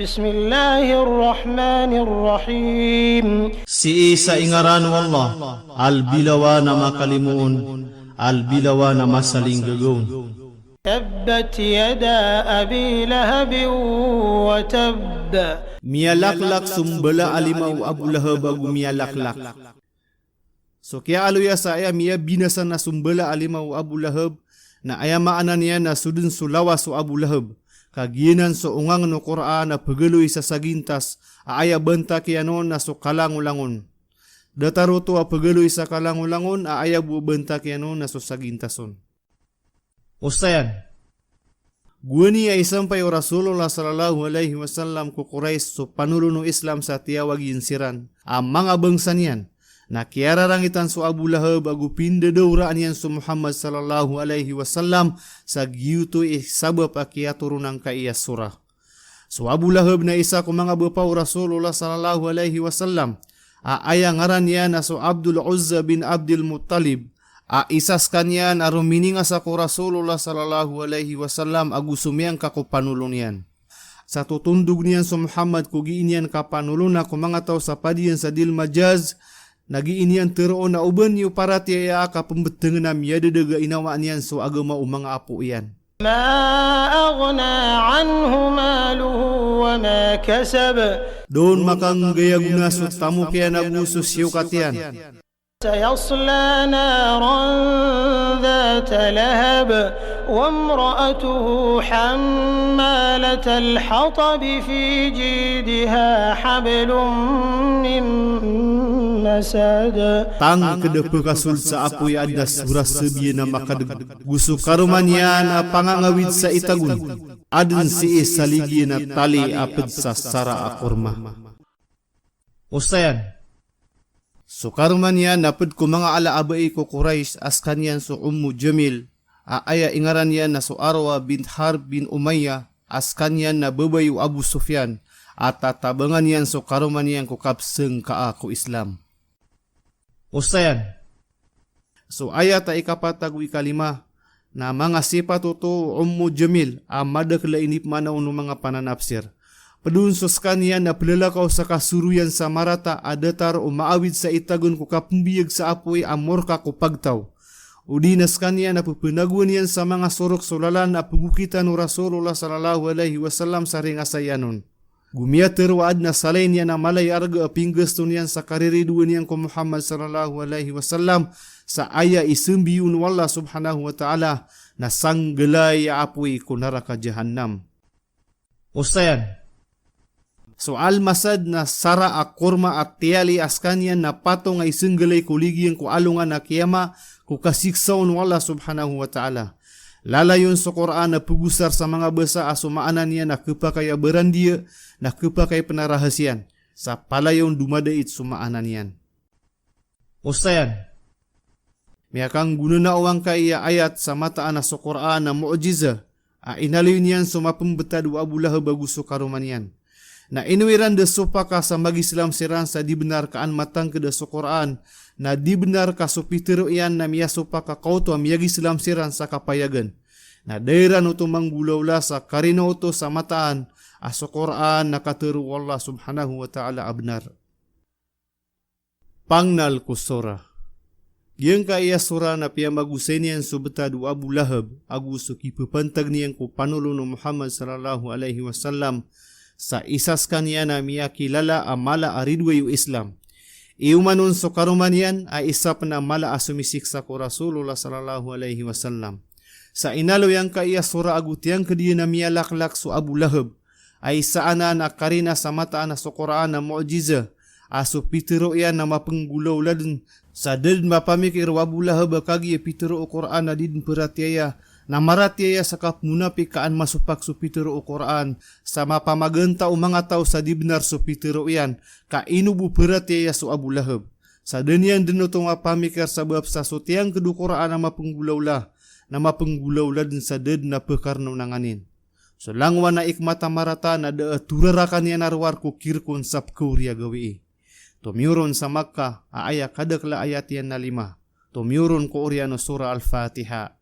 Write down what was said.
Bismillahirrahmanirrahim. Si isa ingaran wallah, albilawa na makalimuon, albilawa na masaling gagawin. Tabbat yada abi lahab wa tabb. Miyalaklak sumbala alimaw Abu Lahab agu miyalaklak. So kaya aluya sa aya miya binasan na sumbala alimaw Abu Lahab na aya maanan niya na sudun sulawas so Abu Lahab. Kaginan so ungang no Quran na pagaloy sa sagintas aaya banta kiyanon na so kalangulangon. Dataruto a pagaloy sa kalangulangon aaya bu banta kiyanon na so sagintason. Ustayan, guwani ay sampay o Rasulullah sallallahu alaihi wasallam ku Quraish so panulo no Islam sa tiyawag yinsiran. Ang mga bangsa niyan, na kiararangitan so Abu Lahab agu pindadawraan yan so Muhammad sallallahu alaihi wasallam sa giyuto sabab akiyaturunang kaiya surah. So Abu Lahab na isa ko mga bapaw Rasulullah sallallahu alaihi wasallam, aaya ngaran yan na so Abdul Uzza bin Abdul Muttalib, isas kanyan aron miningas ako Rasulullah sallallahu alaihi wasallam agu sumiyang kakupanulong yan. Sa tutundog niyan so Muhammad kugiin yan kapanulong na kumanga tao sa padiyan sa Dil Majaz, nagiin yan teroon na uban yu para tiyaya ka pembetengan na miyadadaga inawaan yan so agama umanga apo yan. Ma aghna anhu maluhu wa ma kasab. Doon makang gaya gunasot tamu kaya nagusos siyo katiyan. Sayasla naran ذات لهب وامرأته حمالة الحطب في جيدها حبل من مسد. Tang kedepe kasul sa apoy ada surah sebiye na makadeg gusu karumanyan pangangawid sa itagun adun si saligi na tali aped sa sara akurma. Ustayan, so karumanyan naped ko mga alaabay ko Quraish askan yan so Jamil, aaya ingaran yan na so Arwa bin Harb bin Umayyah, askan yan na babayu Abu Sufyan, at tatabangan yan so karumanyan ko kapseng ka ako Islam. Ustayan, so ayat ikapatagwi kalima na mga sipatuto Jamil madakla inip manaw no mga pananapsir. Padunsos kanyan na palalakaw sa kasuruyan sa marata adatar o maawid sa itagon ko kapumbiyag sa apoy amorka ko pagtaw. Udinas kanyan na pupunagwan yan sa mga surok sulalan na pugukitan o Rasulullah sallallahu alaihi wasallam sa ringasayanon. Gumiyater waad na salay niya na malay arga apinggasto niyan sa kaririduan niyan ko Muhammad sallallahu alaihi wasallam sa aya isumbiyun wallah subhanahu wa ta'ala na sanggalay apoy ko naraka jahannam. Ustayan, so almasad na sara akurma at tiyali askanyan na patong ay singgalay kuligiyang ko alungan na kiyama ko kasiksaon wala subhanahu wa ta'ala. Lalayon sa Quran na pugusar sa mga basa asumaanan niya na kepakay berandia na kepakay penarahasian sa palayon dumadait sumaanan yan. Ustayan, miyakang guna na uwang kaya ayat sa mataan na sa Quran na mu'jiza inalayon yan sumapembetad wa Abu Lahab baguso karuman yan. Na inuwiran da supaka sa mag-Islam siran sa dibenar kaan matang ke da sa Quran na dibenar ka supitiro iyan na miya supaka kauto miyag Islam siran sa kapayagan. Na dairan uto manggulawla sa karino uto sa mataan sa Quran na katiru Allah subhanahu wa ta'ala abnar. Pangnal ko sura. Giyang ka iya sura na piya magusay niyan subetad wa Abu Lahab aguso kipapantag niyan ko panulo no Muhammad sallallahu alaihi wasallam sa isas kanya na miya kilala amala aridwe yu Islam. Iumanon so karuman yan ay isa pa na mala asumisiksa ko Rasulullah sallallahu alaihi wasallam. Sa inalo yang ka iya sura agutiyang kadiya na miya laklak so Abu Lahab ay saana na karina sa mataan na so Quran na mu'jiza aso pitiro yan na mapenggulaw ladun sa dad mapamikir wa Abu Lahab kagi pitiro o Quran na din peratiaya na maratiaya sa kapmunapik kaan masupak supitiro o Quran sa mapamaganta o mga tao sa dibnar supitiro yan ka inubu peratiaya so Abu Lahab. Sa danyan din ito mapamikir sa bab sa sutiyang kedu Quran na mapenggulawla din sa dad na pekarnaw nanganin. So langwa na ikmata marata na turarakan yan arwar ko kirkon sap kuriya gawi. Tumiyuron sa Makkah aaya kadakla ayat yan na 5. Tumiyuron ko oriano surah Al-Fatiha.